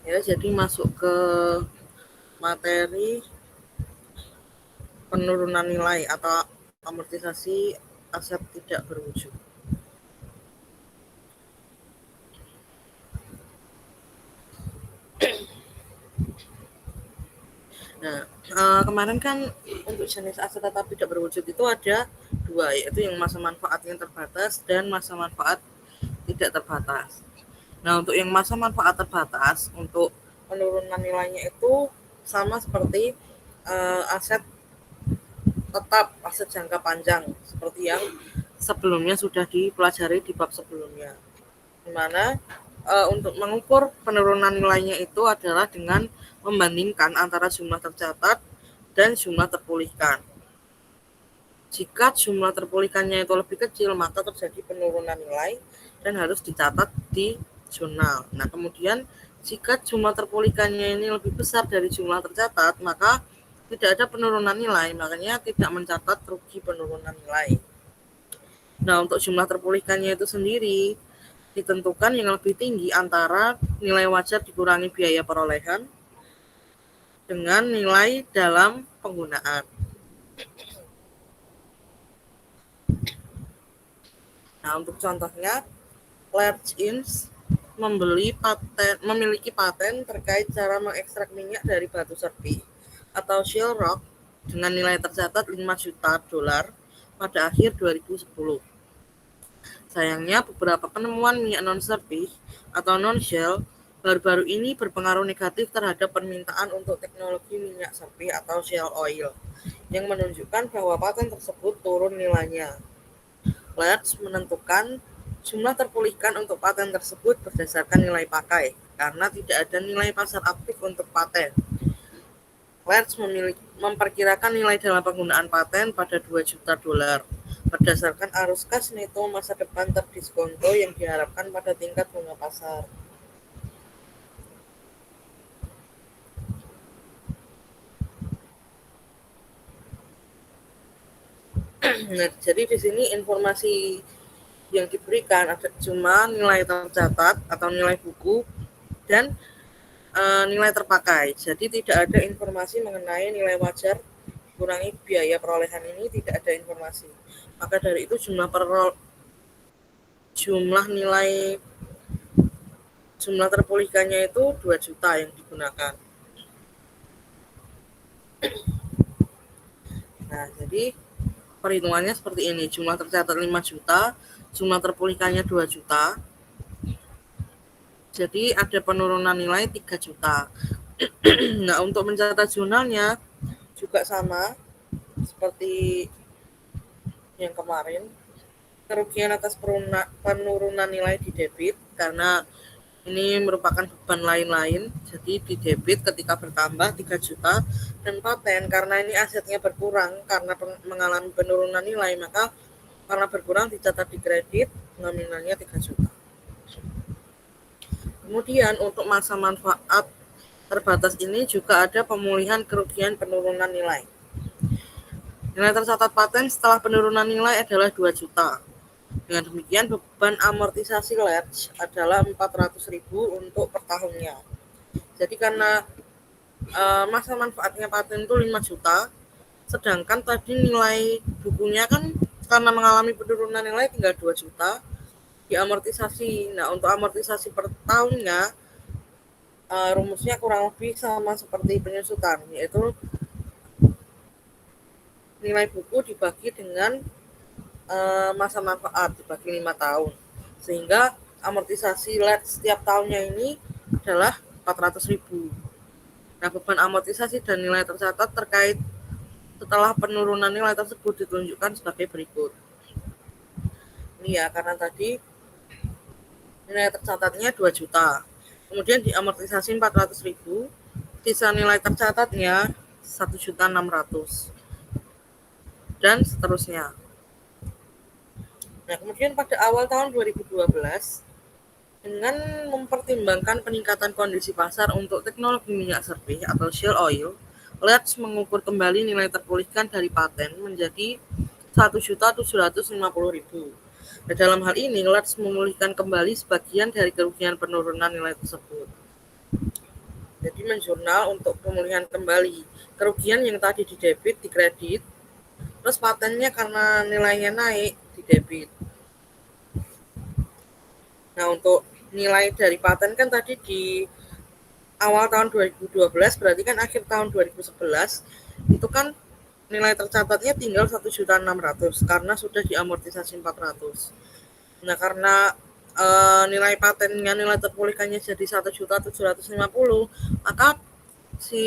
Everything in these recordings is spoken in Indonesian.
Ya, jadi masuk ke materi penurunan nilai atau amortisasi aset tidak berwujud. Nah, kemarin kan untuk jenis aset tetap tidak berwujud itu ada dua, yaitu yang masa manfaatnya terbatas dan masa manfaat tidak terbatas. Nah, untuk yang masa manfaat terbatas, untuk penurunan nilainya itu sama seperti aset tetap, aset jangka panjang, seperti yang sebelumnya sudah dipelajari di bab sebelumnya. Di mana untuk mengukur penurunan nilainya itu adalah dengan membandingkan antara jumlah tercatat dan jumlah terpulihkan. Jika jumlah terpulihkannya itu lebih kecil, maka terjadi penurunan nilai dan harus dicatat di jurnal. Nah, kemudian jika jumlah terpulihkannya ini lebih besar dari jumlah tercatat, maka tidak ada penurunan nilai, makanya tidak mencatat rugi penurunan nilai. Nah, untuk jumlah terpulihkannya itu sendiri ditentukan yang lebih tinggi antara nilai wajar dikurangi biaya perolehan dengan nilai dalam penggunaan. Nah, untuk contohnya, Large Inc. memiliki paten terkait cara mengekstrak minyak dari batu serpih atau shale rock dengan nilai tercatat 5 juta dolar pada akhir 2010. Sayangnya, beberapa penemuan minyak non-serpih atau non-shale baru-baru ini berpengaruh negatif terhadap permintaan untuk teknologi minyak serpih atau shale oil, yang menunjukkan bahwa paten tersebut turun nilainya. Large menentukan jumlah terpulihkan untuk paten tersebut berdasarkan nilai pakai, karena tidak ada nilai pasar aktif untuk paten. Large memperkirakan nilai dalam penggunaan paten pada 2 juta dolar berdasarkan arus kas neto masa depan terdiskonto yang diharapkan pada tingkat bunga pasar. Nah, jadi di sini informasi yang diberikan ada cuma nilai tercatat atau nilai buku dan nilai terpakai. Jadi tidak ada informasi mengenai nilai wajar kurangi biaya perolehan, ini tidak ada informasi. Maka dari itu jumlah terpulihkannya itu 2 juta yang digunakan. Nah, jadi perhitungannya seperti ini. Jumlah tercatat 5 juta, jumlah terpulihkannya 2 juta. Jadi ada penurunan nilai 3 juta. Nah, untuk mencatat jurnalnya juga sama seperti yang kemarin. Kerugian atas penurunan nilai di debit karena ini merupakan beban lain-lain, jadi di debit ketika bertambah 3 juta, dan paten karena ini asetnya berkurang karena mengalami penurunan nilai, maka karena berkurang dicatat di kredit nominalnya 3 juta. Kemudian untuk masa manfaat terbatas ini juga ada pemulihan kerugian penurunan nilai. Nilai tercatat paten setelah penurunan nilai adalah 2 juta. Dengan demikian, beban amortisasi Large adalah 400.000 untuk per tahunnya. Jadi karena masa manfaatnya paten itu 5 juta, sedangkan tadi nilai bukunya kan karena mengalami penurunan nilai tinggal 2 juta, diamortisasi. Nah, untuk amortisasi per tahunnya, rumusnya kurang lebih sama seperti penyusutan, yaitu nilai buku dibagi dengan masa manfaat dibagi 5 tahun, sehingga amortisasi Large setiap tahunnya ini adalah 400.000. Nah, beban amortisasi dan nilai tercatat terkait setelah penurunan nilai tersebut ditunjukkan sebagai berikut. Ini ya, karena tadi nilai tercatatnya 2 juta, kemudian diamortisasi 400.000, sisa nilai tercatatnya 1.600.000 dan seterusnya. Nah, kemudian pada awal tahun 2012, dengan mempertimbangkan peningkatan kondisi pasar untuk teknologi minyak serpih atau shale oil, Large mengukur kembali nilai terpulihkan dari paten menjadi 1.750.000. Nah, dalam hal ini, Large memulihkan kembali sebagian dari kerugian penurunan nilai tersebut. Jadi menjurnal untuk pemulihan kembali kerugian yang tadi di debit, di kredit, terus patennya karena nilainya naik di debit. Nah, untuk nilai dari paten kan tadi di awal tahun 2012, berarti kan akhir tahun 2011 itu kan nilai tercatatnya tinggal 1.600.000 karena sudah diamortisasi 400. Nah, karena nilai patennya, nilai terpulihkannya jadi 1.750.000, maka si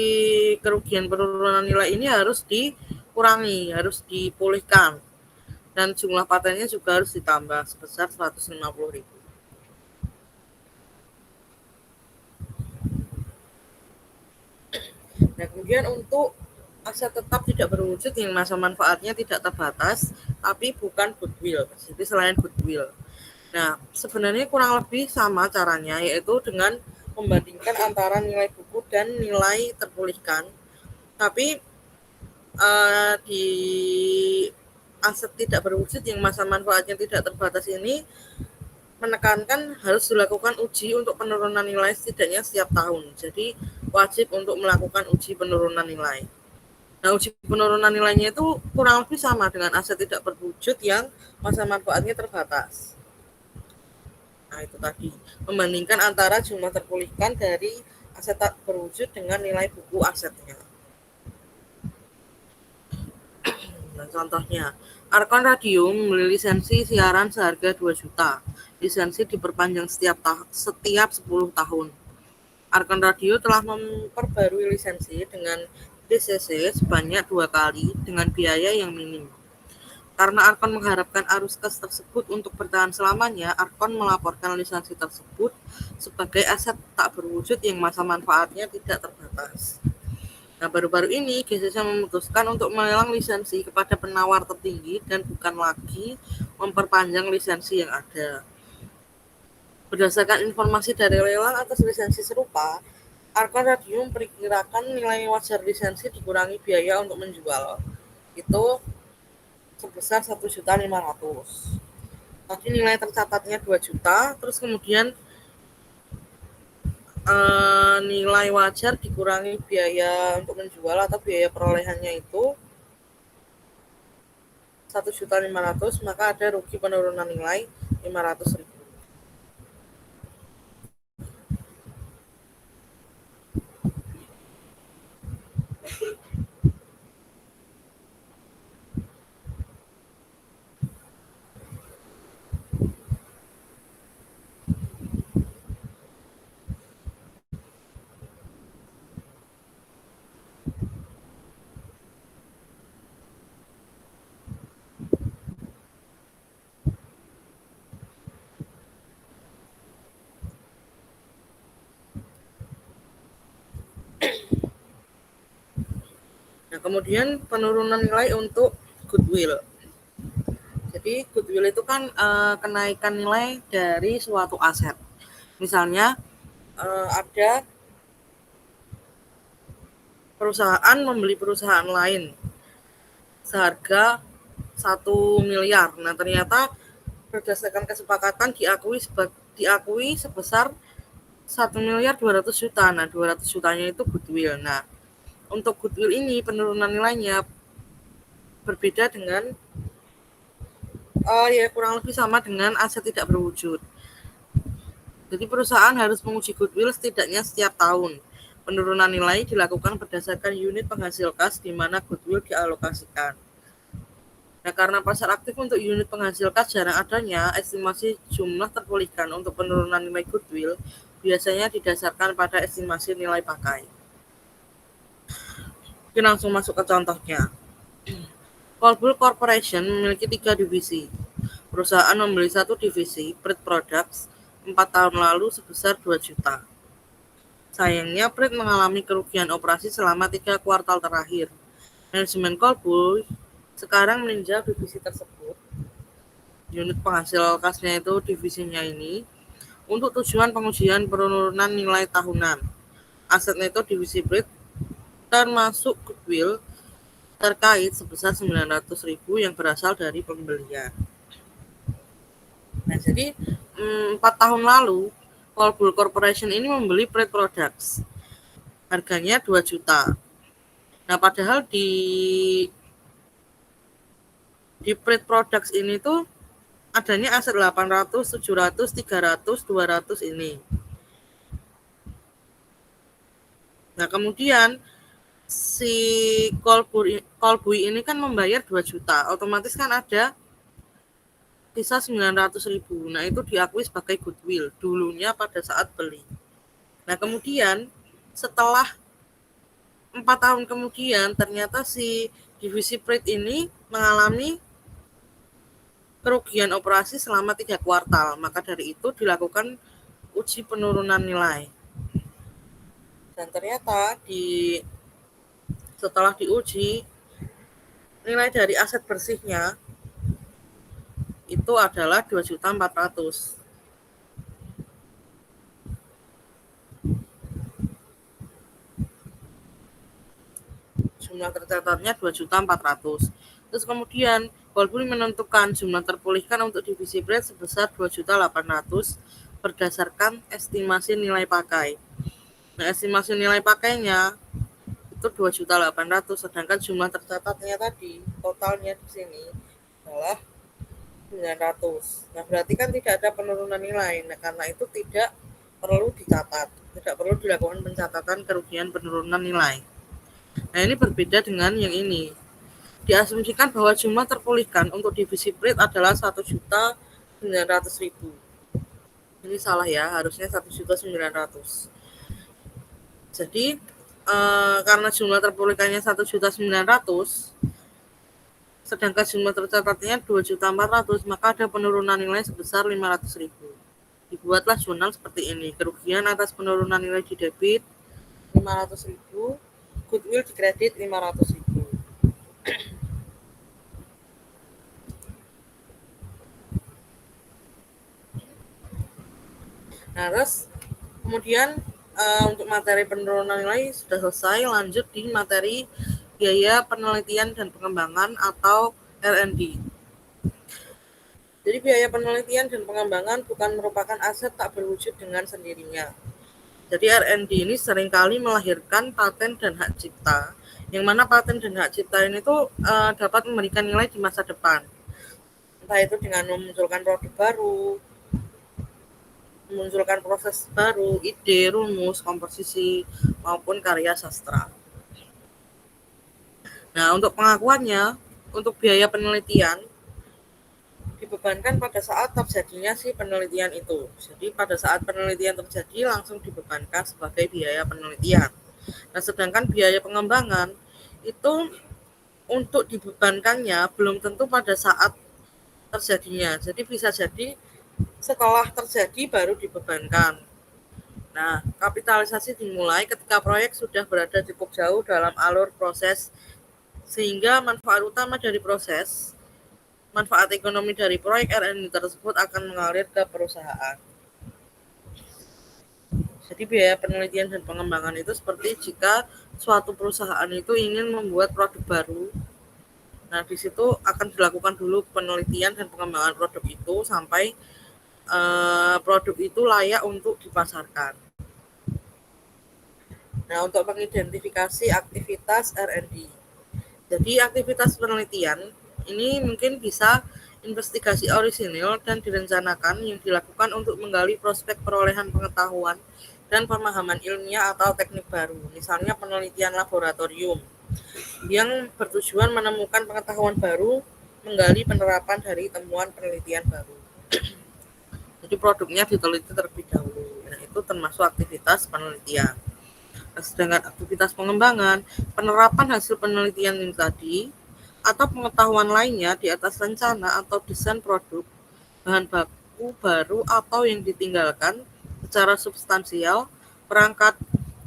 kerugian penurunan nilai ini harus dikurangi, harus dipulihkan, dan jumlah patennya juga harus ditambah sebesar 150.000. Nah, kemudian untuk aset tetap tidak berwujud yang masa manfaatnya tidak terbatas, tapi bukan goodwill, jadi selain goodwill. Nah, sebenarnya kurang lebih sama caranya, yaitu dengan membandingkan antara nilai buku dan nilai terpulihkan. Tapi di aset tidak berwujud yang masa manfaatnya tidak terbatas ini menekankan harus dilakukan uji untuk penurunan nilai setidaknya setiap tahun. Jadi wajib untuk melakukan uji penurunan nilai. Nah, uji penurunan nilainya itu kurang lebih sama dengan aset tidak berwujud yang masa manfaatnya terbatas. Nah, itu tadi, membandingkan antara jumlah terpulihkan dari aset tak berwujud dengan nilai buku asetnya. Nah, contohnya, Arkon Radio membeli lisensi siaran seharga 2 juta. Lisensi diperpanjang setiap 10 tahun. Arkon Radio telah memperbarui lisensi dengan DCC sebanyak 2 kali dengan biaya yang minim. Karena Arkon mengharapkan arus kas tersebut untuk bertahan selamanya, Arkon melaporkan lisensi tersebut sebagai aset tak berwujud yang masa manfaatnya tidak terbatas. Nah, baru-baru ini GCC memutuskan untuk melelang lisensi kepada penawar tertinggi dan bukan lagi memperpanjang lisensi yang ada. Berdasarkan informasi dari lelang atas lisensi serupa, Arkon Radio memperkirakan nilai wajar lisensi dikurangi biaya untuk menjual itu sebesar 1.500.000. Tadi nilai tercatatnya 2 juta, terus kemudian nilai wajar dikurangi biaya untuk menjual atau biaya perolehannya itu 1.500.000, maka ada rugi penurunan nilai 500.000. Nah, kemudian penurunan nilai untuk goodwill. Jadi goodwill itu kan kenaikan nilai dari suatu aset. Misalnya ada perusahaan membeli perusahaan lain seharga 1 miliar. Nah, ternyata berdasarkan kesepakatan diakui sebesar 1.200.000.000. Nah, 200 jutanya itu goodwill. Nah, untuk goodwill ini penurunan nilainya berbeda dengan ya kurang lebih sama dengan aset tidak berwujud. Jadi perusahaan harus menguji goodwill setidaknya setiap tahun. Penurunan nilai dilakukan berdasarkan unit penghasil kas di mana goodwill dialokasikan. Nah, karena pasar aktif untuk unit penghasil kas jarang adanya, estimasi jumlah terpulihkan untuk penurunan nilai goodwill biasanya didasarkan pada estimasi nilai pakai. Oke, langsung masuk ke contohnya. Colbull Corporation memiliki 3 divisi. Perusahaan membeli satu divisi, Prit Products, 4 tahun lalu sebesar 2 juta. Sayangnya, Prit mengalami kerugian operasi selama 3 kuartal terakhir. Manajemen Colbull sekarang meninjau divisi tersebut, unit penghasil kasnya itu divisinya ini, untuk tujuan pengujian penurunan nilai tahunan. Asetnya itu divisi Prit termasuk goodwill terkait sebesar 900.000 yang berasal dari pembelian. Nah, jadi 4 tahun lalu Colbull Corporation ini membeli Prit Products harganya 2 juta. Nah, padahal di Print Products ini tuh adanya aset 800, 700, 300, 200 ini. Nah, kemudian si Kolbui ini kan membayar 2 juta, otomatis kan ada sisa 900.000. Nah, itu diakui sebagai goodwill dulunya pada saat beli. Nah, kemudian setelah 4 tahun kemudian ternyata si divisi Print ini mengalami kerugian operasi selama 3 kuartal. Maka dari itu dilakukan uji penurunan nilai. Dan ternyata setelah diuji, nilai dari aset bersihnya itu adalah 2.400.000. Jumlah tercatatnya 2.400.000. Terus kemudian Kolbui menentukan jumlah terpulihkan untuk divisi Print sebesar 2.800.000 berdasarkan estimasi nilai pakai. Nah, estimasi nilai pakainya itu 2.800.000, sedangkan jumlah tercatatnya tadi totalnya di sini adalah 900. Nah, berarti kan tidak ada penurunan nilai. Nah, karena itu tidak perlu dicatat, tidak perlu dilakukan pencatatan kerugian penurunan nilai. Nah, ini berbeda dengan yang ini. Diasumsikan bahwa jumlah terpulihkan untuk divisi Print adalah 1.900.000. Ini salah ya, harusnya 1.900.000. Jadi karena jumlah terpulihkannya 1.900.000, sedangkan jumlah tercatatnya 2.400.000, maka ada penurunan nilai sebesar 500.000. Dibuatlah jurnal seperti ini. Kerugian atas penurunan nilai di debit 500.000, goodwill di kredit 500.000. Nah, terus kemudian untuk materi penurunan nilai sudah selesai, lanjut di materi biaya penelitian dan pengembangan atau R&D. Jadi biaya penelitian dan pengembangan bukan merupakan aset tak berwujud dengan sendirinya. Jadi R&D ini seringkali melahirkan paten dan hak cipta, yang mana paten dan hak cipta ini tuh dapat memberikan nilai di masa depan. Entah itu dengan memunculkan produk baru, memunculkan proses baru, ide, rumus, komposisi, maupun karya sastra. Nah, untuk pengakuannya, untuk biaya penelitian dibebankan pada saat terjadinya si penelitian itu. Jadi pada saat penelitian terjadi langsung dibebankan sebagai biaya penelitian. Nah, sedangkan biaya pengembangan itu untuk dibebankannya belum tentu pada saat terjadinya. Jadi bisa jadi setelah terjadi baru dibebankan. Nah, kapitalisasi dimulai ketika proyek sudah berada cukup jauh dalam alur proses sehingga manfaat utama dari manfaat ekonomi dari proyek R&D tersebut akan mengalir ke perusahaan. Jadi biaya penelitian dan pengembangan itu seperti jika suatu perusahaan itu ingin membuat produk baru. Nah, di situ akan dilakukan dulu penelitian dan pengembangan produk itu sampai produk itu layak untuk dipasarkan. Nah, untuk mengidentifikasi aktivitas R&D. Jadi aktivitas penelitian ini mungkin bisa investigasi orisinil dan direncanakan yang dilakukan untuk menggali prospek perolehan pengetahuan dan pemahaman ilmiah atau teknik baru. Misalnya penelitian laboratorium yang bertujuan menemukan pengetahuan baru, menggali penerapan dari temuan penelitian baru. Jadi produknya diteliti terlebih dahulu. Nah, itu termasuk aktivitas penelitian. Sedangkan aktivitas pengembangan, penerapan hasil penelitian ini tadi atau pengetahuan lainnya di atas rencana atau desain produk, bahan baku baru atau yang ditinggalkan secara substansial, perangkat,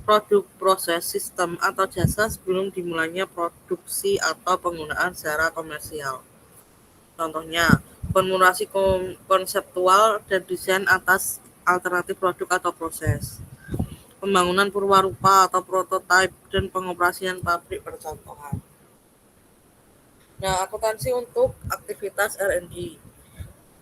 produk, proses, sistem, atau jasa sebelum dimulainya produksi atau penggunaan secara komersial. Contohnya, formulasi konseptual dan desain atas alternatif produk atau proses, pembangunan purwarupa atau prototipe, dan pengoperasian pabrik percontohan. Nah, akuntansi untuk aktivitas R&D.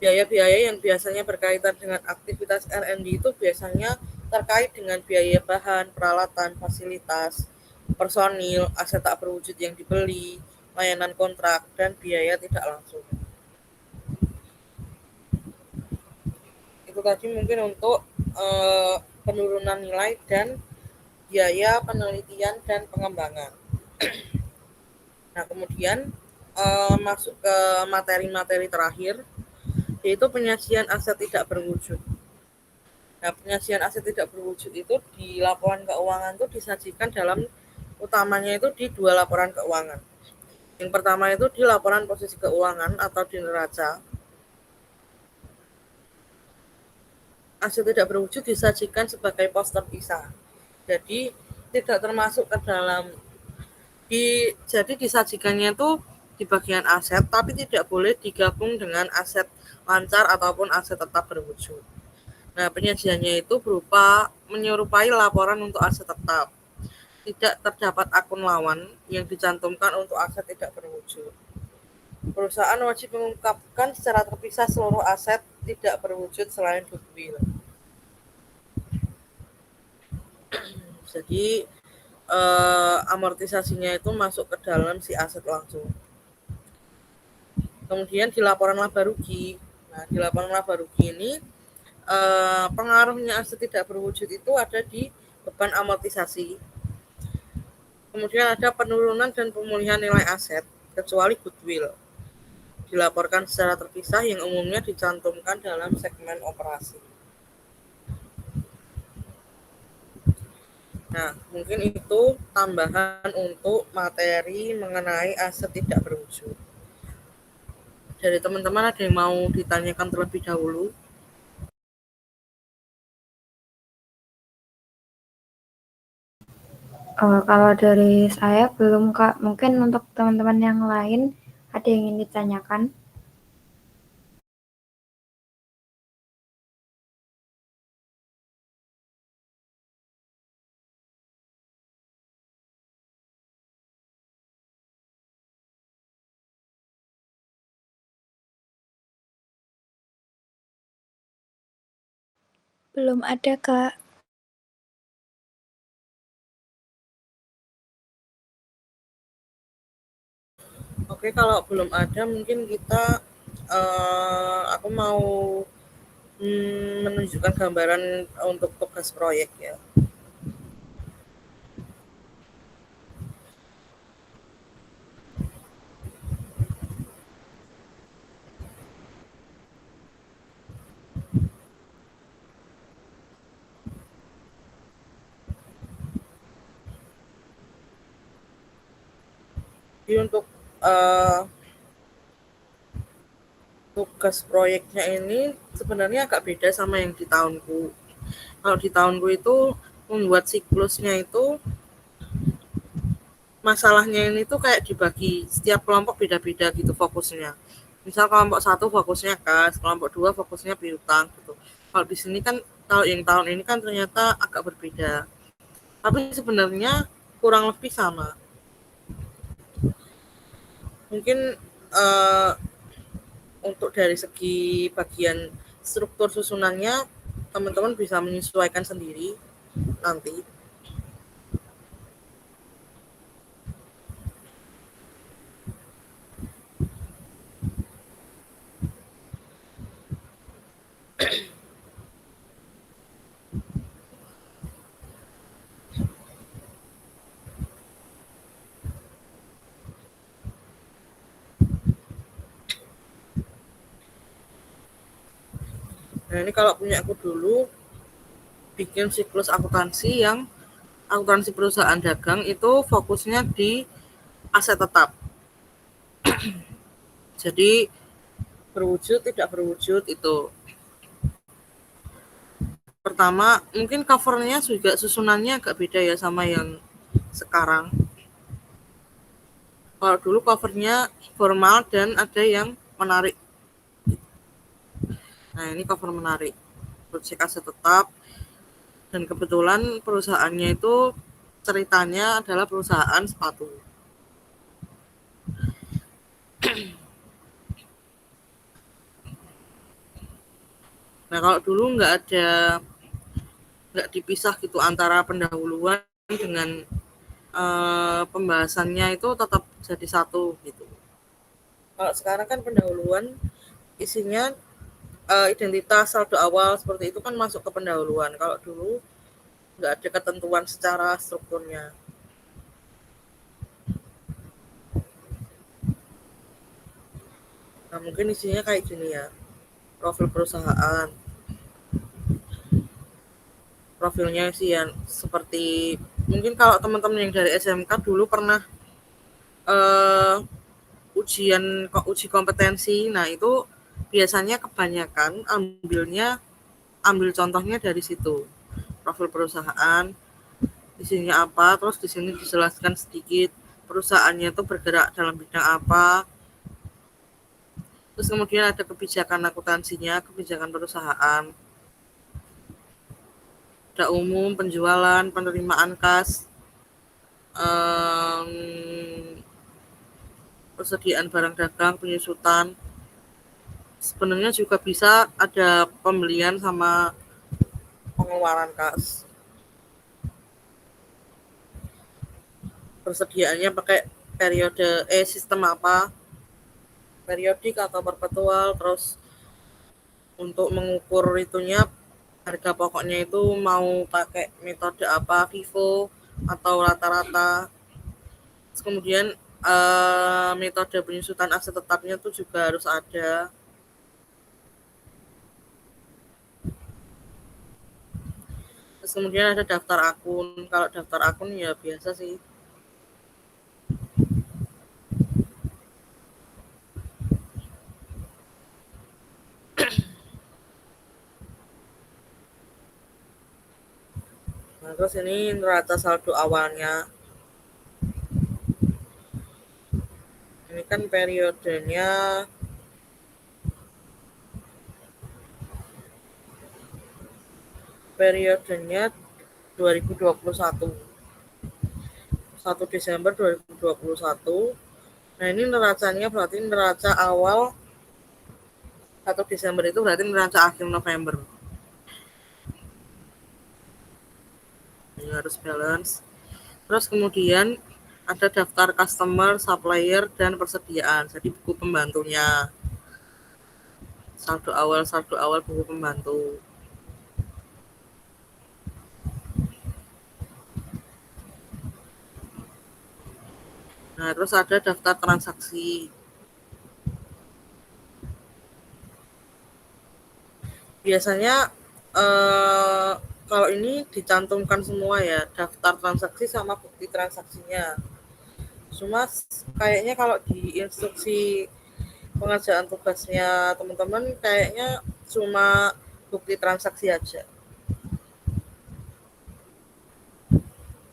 Biaya-biaya yang biasanya berkaitan dengan aktivitas R&D itu biasanya terkait dengan biaya bahan, peralatan, fasilitas, personil, aset tak berwujud yang dibeli, layanan kontrak, dan biaya tidak langsung. Itu tadi mungkin untuk penurunan nilai dan biaya penelitian dan pengembangan. Nah, kemudian masuk ke materi-materi terakhir, yaitu penyajian aset tidak berwujud. Nah, penyajian aset tidak berwujud itu di laporan keuangan itu disajikan dalam utamanya itu di dua laporan keuangan. Yang pertama itu di laporan posisi keuangan atau di neraca. Aset tidak berwujud disajikan sebagai pos terpisah. Jadi tidak termasuk ke dalam jadi disajikannya itu di bagian aset, tapi tidak boleh digabung dengan aset lancar ataupun aset tetap berwujud. Nah, penyajiannya itu berupa menyerupai laporan untuk aset tetap. Tidak terdapat akun lawan yang dicantumkan untuk aset tidak berwujud. Perusahaan wajib mengungkapkan secara terpisah seluruh aset tidak berwujud selain goodwill. Jadi amortisasinya itu masuk ke dalam si aset langsung. Kemudian di laporan laba rugi. Nah, di laporan laba rugi ini pengaruhnya aset tidak berwujud itu ada di beban amortisasi. Kemudian ada penurunan dan pemulihan nilai aset kecuali goodwill. Dilaporkan secara terpisah yang umumnya dicantumkan dalam segmen operasi. Nah, mungkin itu tambahan untuk materi mengenai aset tidak berwujud. Dari teman-teman ada yang mau ditanyakan terlebih dahulu? Kalau dari saya belum, Kak. Mungkin untuk teman-teman yang lain ada yang ingin ditanyakan? Belum ada, Kak. Oke, kalau belum ada mungkin kita aku mau menunjukkan gambaran untuk tugas proyek ya. Jadi untuk tugas proyeknya ini sebenarnya agak beda sama yang di tahunku. Kalau di tahunku itu membuat siklusnya itu masalahnya ini tuh kayak dibagi setiap kelompok beda-beda gitu fokusnya. Misal kelompok satu fokusnya kas, kelompok dua fokusnya piutang gitu. Kalau di sini kan kalau yang tahun ini kan ternyata agak berbeda. Tapi sebenarnya kurang lebih sama. Mungkin uh, untuk dari segi bagian struktur susunannya teman-teman bisa menyesuaikan sendiri nanti. Nah, ini kalau punya aku dulu bikin siklus akuntansi yang akuntansi perusahaan dagang itu fokusnya di aset tetap. Jadi berwujud tidak berwujud itu. Pertama, mungkin covernya juga susunannya agak beda ya sama yang sekarang. Kalau dulu covernya formal dan ada yang menarik. Nah, ini cover menarik. Project aset tetap. Dan kebetulan perusahaannya itu ceritanya adalah perusahaan sepatu. Nah, kalau dulu nggak ada nggak dipisah gitu antara pendahuluan dengan pembahasannya, itu tetap jadi satu gitu. Kalau sekarang kan pendahuluan isinya identitas, saldo awal seperti itu kan masuk ke pendahuluan. Kalau dulu nggak ada ketentuan secara strukturnya. Nah, mungkin isinya kayak gini ya. Profil perusahaan. Profilnya sih ya seperti mungkin kalau teman-teman yang dari SMK dulu pernah eh, uji kompetensi. Nah, itu biasanya kebanyakan ambil contohnya dari situ. Profil perusahaan, isinya apa, terus di sini dijelaskan sedikit perusahaannya itu bergerak dalam bidang apa. Terus kemudian ada kebijakan akuntansinya, kebijakan perusahaan, ada umum, penjualan, penerimaan kas, persediaan barang dagang, penyusutan. Sebenarnya juga bisa ada pembelian sama pengeluaran kas. Persediaannya pakai sistem apa, periodik atau perpetual. Terus untuk mengukur itunya, harga pokoknya itu mau pakai metode apa, FIFO atau rata-rata. Terus kemudian metode penyusutan aset tetapnya itu juga harus ada. Terus kemudian ada daftar akun. Kalau daftar akun ya biasa sih. Nah, terus ini neraca saldo awalnya. Ini kan periodenya 2021. 1 Desember 2021. Nah, ini neracanya berarti neraca awal 1 Desember itu berarti neraca akhir November. Ini harus balance. Terus kemudian ada daftar customer, supplier, dan persediaan. Jadi buku pembantunya. Saldo awal buku pembantu. Nah, terus ada daftar transaksi. Biasanya kalau ini dicantumkan semua ya, daftar transaksi sama bukti transaksinya. Cuma kayaknya kalau di instruksi pengerjaan tugasnya teman-teman kayaknya cuma bukti transaksi aja,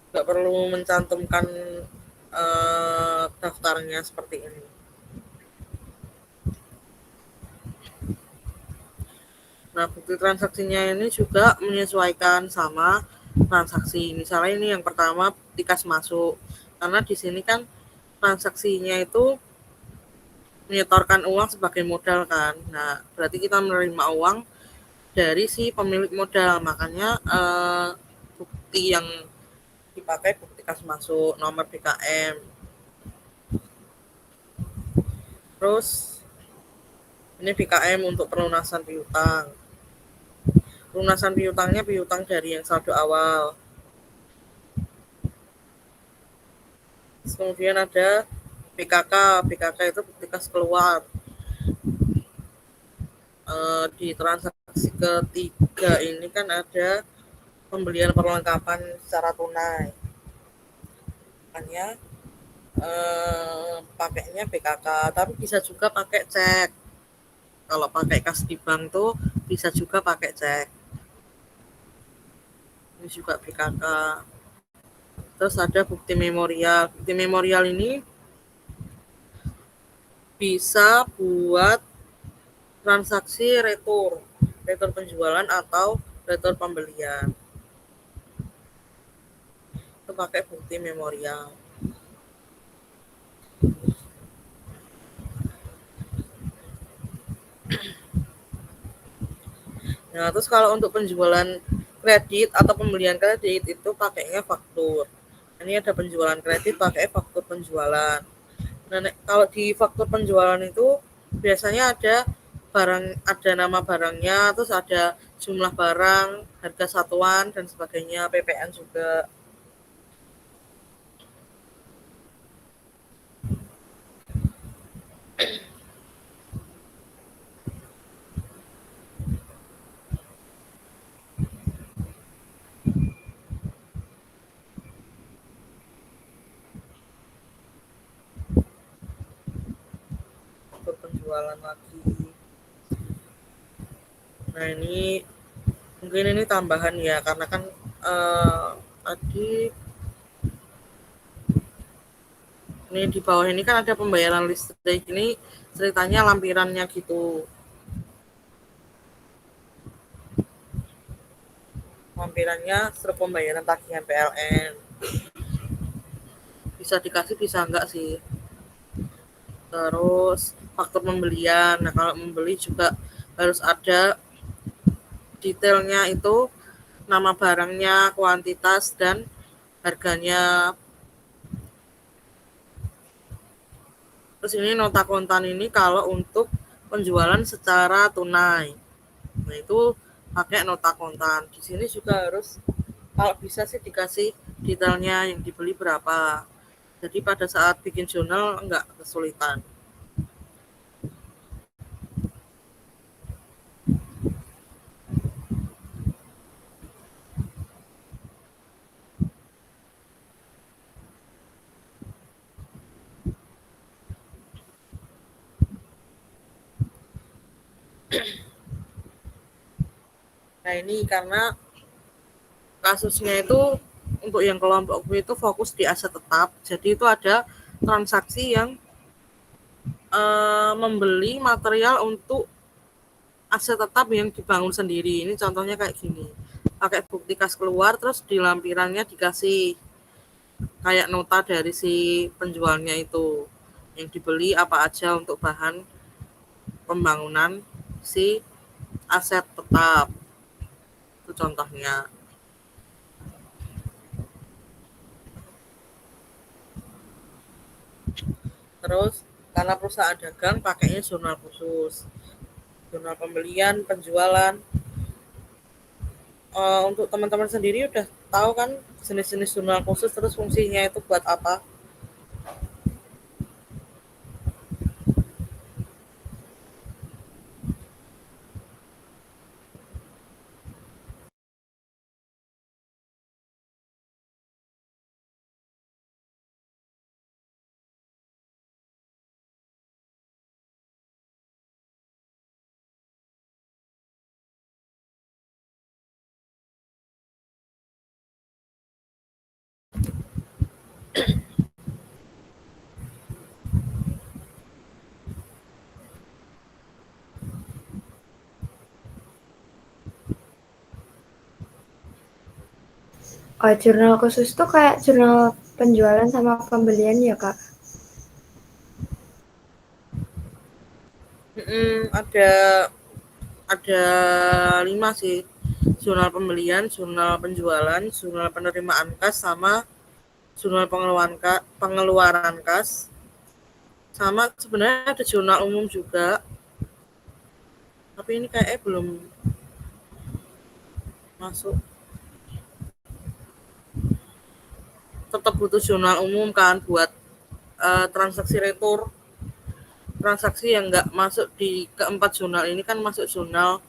nggak perlu mencantumkan daftarnya seperti ini. Nah, bukti transaksinya ini juga menyesuaikan sama transaksi. Misalnya ini yang pertama bukti kas masuk, karena di sini kan transaksinya itu menyetorkan uang sebagai modal kan. Nah, berarti kita menerima uang dari si pemilik modal, makanya bukti yang dipakai bukti kas masuk, nomor BKM. Terus ini BKM untuk pelunasan piutang. Pelunasan piutangnya piutang dari yang saldo awal. Terus kemudian ada BKK. BKK itu bukti kas keluar. Di transaksi ketiga ini kan ada pembelian perlengkapan secara tunai. Makanya pakainya BKK, tapi bisa juga pakai cek. Kalau pakai kas di bank tuh bisa juga pakai cek. Ini juga BKK. Terus ada bukti memorial. Bukti memorial ini bisa buat transaksi retur penjualan atau retur pembelian. Itu pakai bukti memorial. Nah, terus kalau untuk penjualan kredit atau pembelian kredit itu pakainya faktur. Ini ada penjualan kredit pakai faktur penjualan. Nah, kalau di faktur penjualan itu biasanya ada barang, ada nama barangnya, terus ada jumlah barang, harga satuan dan sebagainya, PPN juga. Faktur penjualan lagi. Nah, ini mungkin ini tambahan ya, karena kan tadi ini di bawah ini kan ada pembayaran listrik, ini ceritanya lampirannya gitu. Lampirannya struk pembayaran tagihan PLN. Bisa dikasih bisa enggak sih. Terus faktur pembelian. Nah, kalau membeli juga harus ada detailnya, itu nama barangnya, kuantitas dan harganya. Terus ini nota kontan ini kalau untuk penjualan secara tunai. Nah, itu pakai nota kontan. Di sini juga harus kalau bisa sih dikasih detailnya yang dibeli berapa. Jadi pada saat bikin jurnal enggak kesulitan. Nah, ini karena kasusnya itu untuk yang kelompokku itu fokus di aset tetap. Jadi itu ada transaksi yang membeli material untuk aset tetap yang dibangun sendiri. Ini contohnya kayak gini. Pakai bukti kas keluar, terus di lampirannya dikasih kayak nota dari si penjualnya itu. Yang dibeli apa aja untuk bahan pembangunan si aset tetap. Itu contohnya. Terus karena perusahaan dagang pakainya jurnal khusus, jurnal pembelian, penjualan. Untuk teman-teman sendiri udah tahu kan jenis-jenis jurnal khusus, terus fungsinya itu buat apa? Oh, jurnal khusus tuh kayak jurnal penjualan sama pembelian ya, Kak? Ada 5 sih. Jurnal pembelian, jurnal penjualan, jurnal penerimaan kas, sama jurnal pengeluaran kas. Sama sebenarnya ada jurnal umum juga. Tapi ini kayaknya belum masuk. Tetap butuh jurnal umum kan buat transaksi retur. Transaksi yang nggak masuk di keempat jurnal ini kan masuk jurnal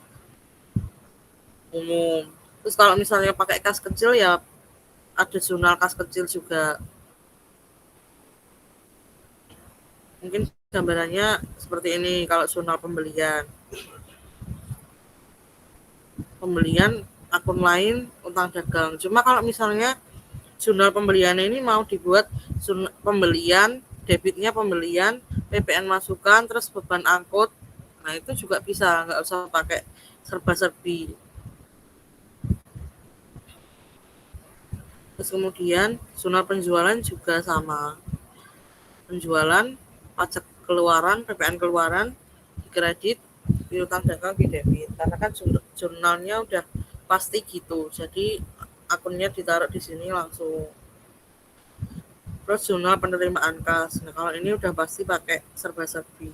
umum. Terus kalau misalnya pakai kas kecil ya ada jurnal kas kecil juga. Mungkin gambarannya seperti ini kalau jurnal pembelian. Pembelian akun lain utang dagang. Cuma kalau misalnya jurnal pembelian ini mau dibuat pembelian, debitnya pembelian, PPN masukan, terus beban angkut, nah itu juga bisa, nggak usah pakai serba-serbi. Terus kemudian jurnal penjualan juga sama. Penjualan, pajak keluaran, PPN keluaran, di kredit, piutang dagang, di debit. Karena kan jurnalnya udah pasti gitu. Jadi akunnya ditaruh di sini langsung. Terus jurnal penerimaan kas. Nah kalau ini udah pasti pakai serba-serbi.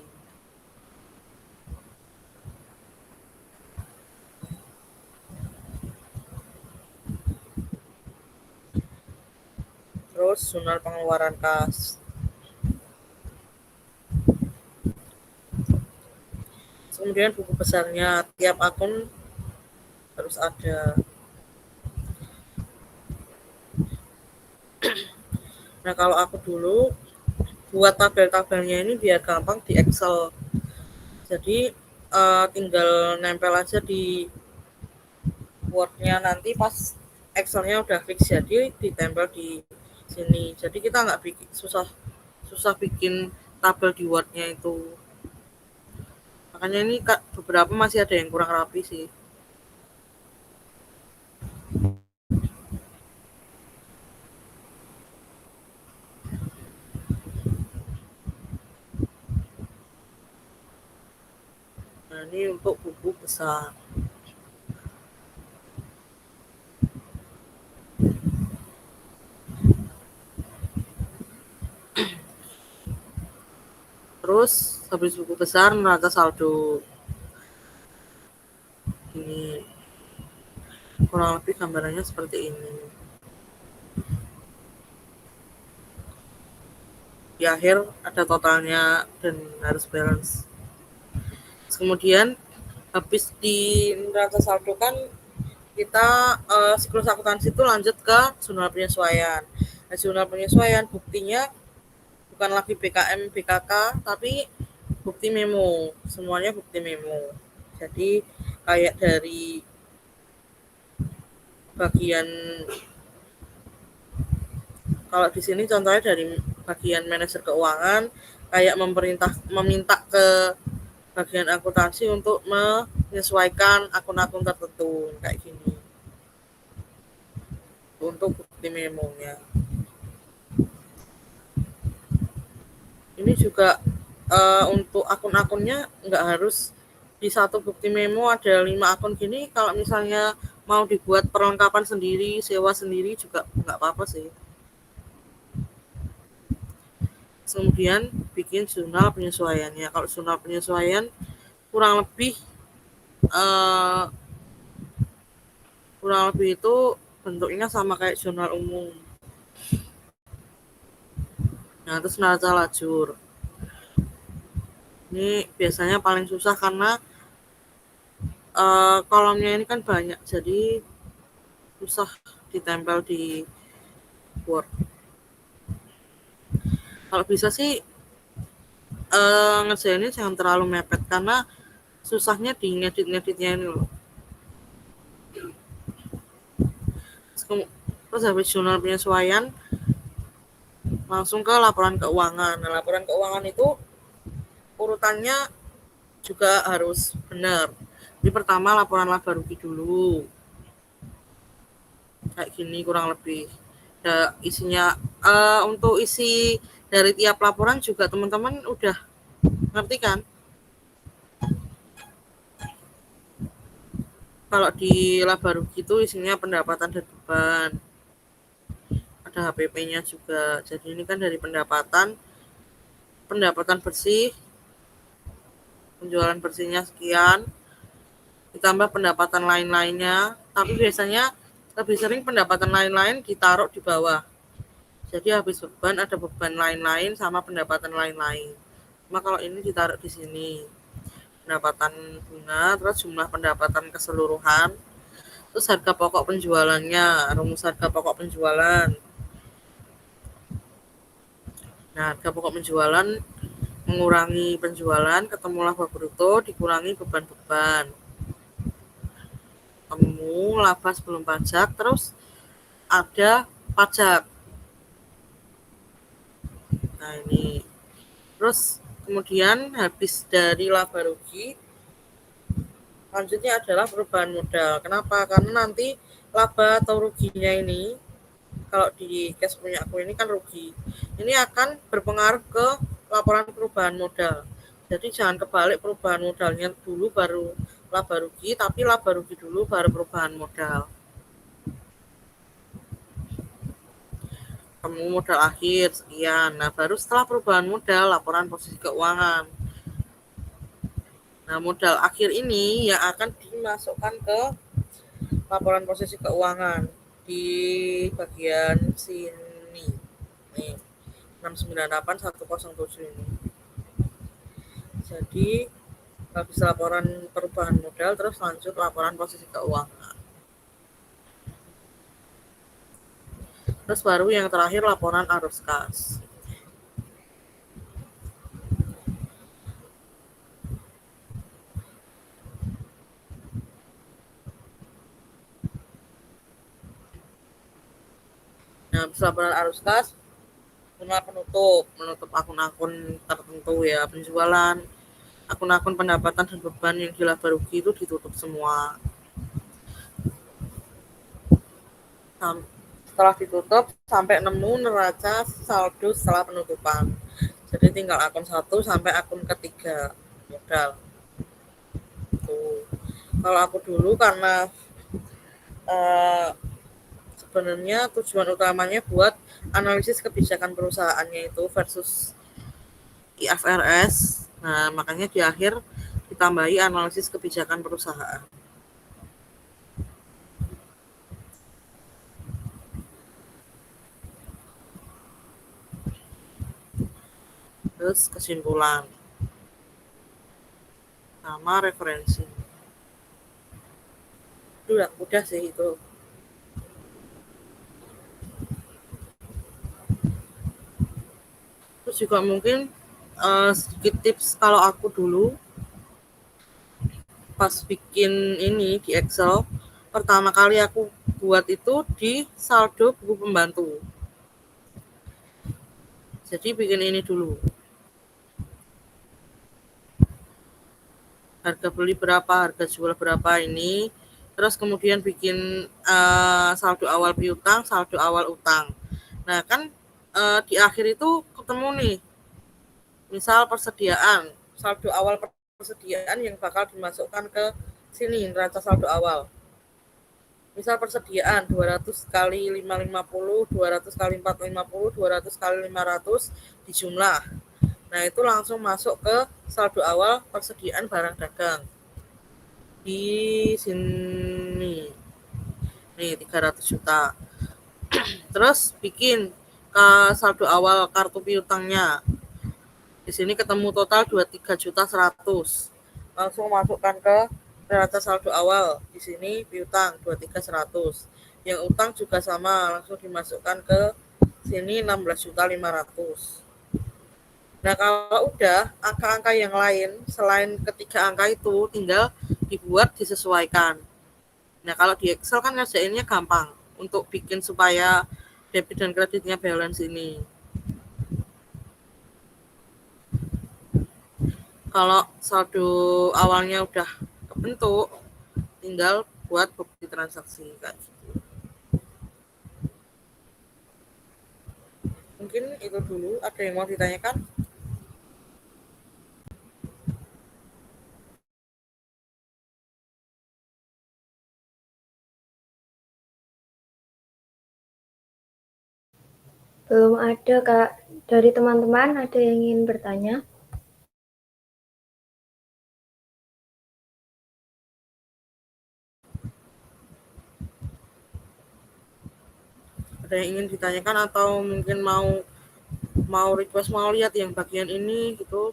Terus jurnal pengeluaran kas. Kemudian buku besarnya, tiap akun harus ada. Nah kalau aku dulu buat tabel-tabelnya ini biar gampang di Excel. Jadi tinggal nempel aja di Word-nya, nanti pas Excel-nya udah fix jadi ditempel di sini. Jadi kita nggak bikin susah bikin tabel di Word-nya itu. Makanya ini beberapa masih ada yang kurang rapi sih. Nah ini untuk buku besar. Terus habis buku besar neraca saldo. Ini kurang lebih gambarannya seperti ini. Di akhir ada totalnya dan harus balance. Kemudian habis di neraca saldo kan kita siklus akuntansi itu lanjut ke jurnal penyesuaian. Nah, jurnal penyesuaian buktinya bukan lagi BKM BKK tapi bukti memo, semuanya bukti memo. Jadi kayak dari bagian, kalau di sini contohnya dari bagian manajer keuangan kayak meminta ke bagian akuntansi untuk menyesuaikan akun-akun tertentu kayak gini untuk bukti memonya. Ini juga untuk akun-akunnya nggak harus di satu bukti memo ada 5 akun gini. Kalau misalnya mau dibuat perlengkapan sendiri, sewa sendiri juga nggak apa-apa sih. Kemudian bikin jurnal penyesuaiannya. Kalau jurnal penyesuaian kurang lebih itu bentuknya sama kayak jurnal umum. Nah, terus neraca lajur. Ini biasanya paling susah karena kolomnya ini kan banyak, jadi susah ditempel di Word. Kalau bisa sih ngerjainnya jangan terlalu mepet karena susahnya di ngedit-ngeditnya ini loh. Terus habis jurnal penyesuaian langsung ke laporan keuangan. Nah, laporan keuangan itu urutannya juga harus benar. Jadi pertama laporan laba rugi dulu. Kayak gini kurang lebih. Nah, isinya untuk isi dari tiap laporan juga teman-teman udah ngerti kan? Kalau di laba rugi itu isinya pendapatan dan beban. Ada HPP-nya juga. Jadi ini kan dari pendapatan bersih, penjualan bersihnya sekian, ditambah pendapatan lain-lainnya. Tapi biasanya lebih sering pendapatan lain-lain ditaruh di bawah. Jadi habis beban ada beban lain-lain sama pendapatan lain-lain. Cuma kalau ini ditaruh di sini. Pendapatan bunga, terus jumlah pendapatan keseluruhan, terus harga pokok penjualannya, rumus harga pokok penjualan. Nah, harga pokok penjualan mengurangi penjualan, ketemu laba bruto, dikurangi beban-beban. Ketemu laba sebelum pajak, terus ada pajak. Nah, ini. Terus kemudian habis dari laba rugi, lanjutnya adalah perubahan modal. Kenapa? Karena nanti laba atau ruginya ini, kalau di cash punya aku ini kan rugi, ini akan berpengaruh ke laporan perubahan modal. Jadi jangan kebalik perubahan modalnya dulu baru laba rugi, tapi laba rugi dulu baru perubahan modal. Kamu modal akhir sekian, nah baru setelah perubahan modal laporan posisi keuangan. Nah, modal akhir ini yang akan dimasukkan ke laporan posisi keuangan di bagian sini nih, 698.107 ini. Jadi habis laporan perubahan modal terus lanjut laporan posisi keuangan, terus baru yang terakhir laporan arus kas. Nah, habis laporan arus kas menutup akun-akun tertentu ya, penjualan, akun-akun pendapatan dan beban yang dilaba rugi itu ditutup semua. Setelah ditutup sampai nemu neraca saldo setelah penutupan. Jadi tinggal akun 1 sampai akun ketiga modal. Tuh. Kalau aku dulu karena sebenarnya tujuan utamanya buat analisis kebijakan perusahaannya itu versus IFRS. Nah, makanya di akhir ditambahi analisis kebijakan perusahaan. Terus kesimpulan sama referensi. Udah sih itu. Terus juga mungkin sedikit tips kalau aku dulu pas bikin ini di Excel, pertama kali aku buat itu di saldo buku pembantu. Jadi bikin ini dulu, harga beli berapa, harga jual berapa ini, terus kemudian bikin saldo awal piutang, saldo awal utang. Nah kan di akhir itu ketemu nih, misal persediaan, saldo awal persediaan yang bakal dimasukkan ke sini neraca saldo awal. Misal persediaan 200 kali 550, 200 kali 450, 200 kali 500 dijumlah. Nah, itu langsung masuk ke saldo awal persediaan barang dagang. Di sini. Nih, 300 juta. Terus bikin saldo awal kartu piutangnya. Di sini ketemu total 23.100.000. Langsung masukkan ke neraca saldo awal. Di sini piutang 23.100.000. Yang utang juga sama, langsung dimasukkan ke sini 16.500.000. Nah, kalau udah angka-angka yang lain selain ketiga angka itu tinggal dibuat disesuaikan. Nah, kalau di Excel kan ngerjainnya gampang untuk bikin supaya debit dan kreditnya balance ini. Kalau saldo awalnya udah kebentuk, tinggal buat bukti transaksi kayak gitu. Mungkin itu dulu. Ada yang mau ditanyakan? Belum ada, Kak. Dari teman-teman ada yang ingin bertanya? Ada yang ingin ditanyakan atau mungkin mau request mau lihat yang bagian ini gitu?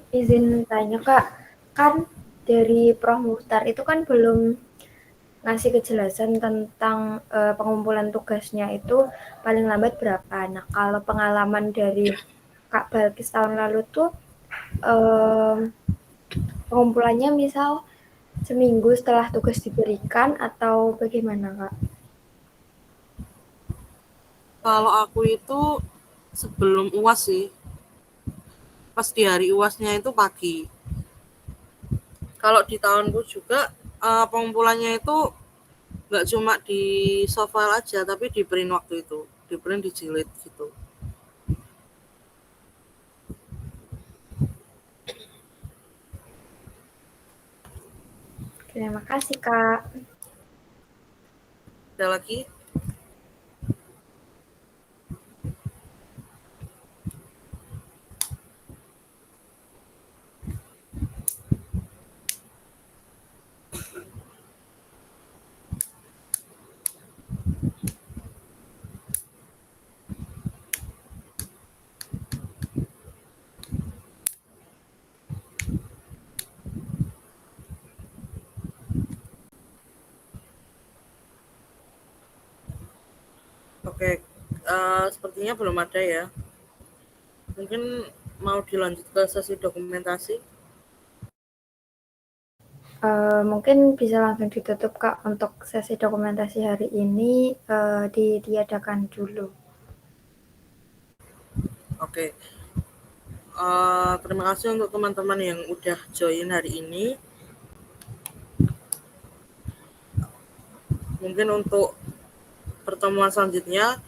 Izin tanya, Kak, kan dari Prof. Muhtar itu kan belum ngasih kejelasan tentang pengumpulan tugasnya itu paling lambat berapa. Nah, kalau pengalaman dari Kak Balkis tahun lalu tuh pengumpulannya misal seminggu setelah tugas diberikan atau bagaimana, Kak? Kalau aku itu sebelum UAS sih, pas di hari UASnya itu pagi. Kalau di tahunku juga pengumpulannya itu nggak cuma di soft file aja, tapi di print waktu itu, di print, dijilid gitu. Terima kasih, Kak. Ada lagi? Oke, sepertinya belum ada ya. Mungkin mau dilanjut ke sesi dokumentasi. Mungkin bisa langsung ditutup, Kak, untuk sesi dokumentasi hari ini ditiadakan dulu. Oke, terima kasih untuk teman-teman yang udah join hari ini. Mungkin untuk pertemuan selanjutnya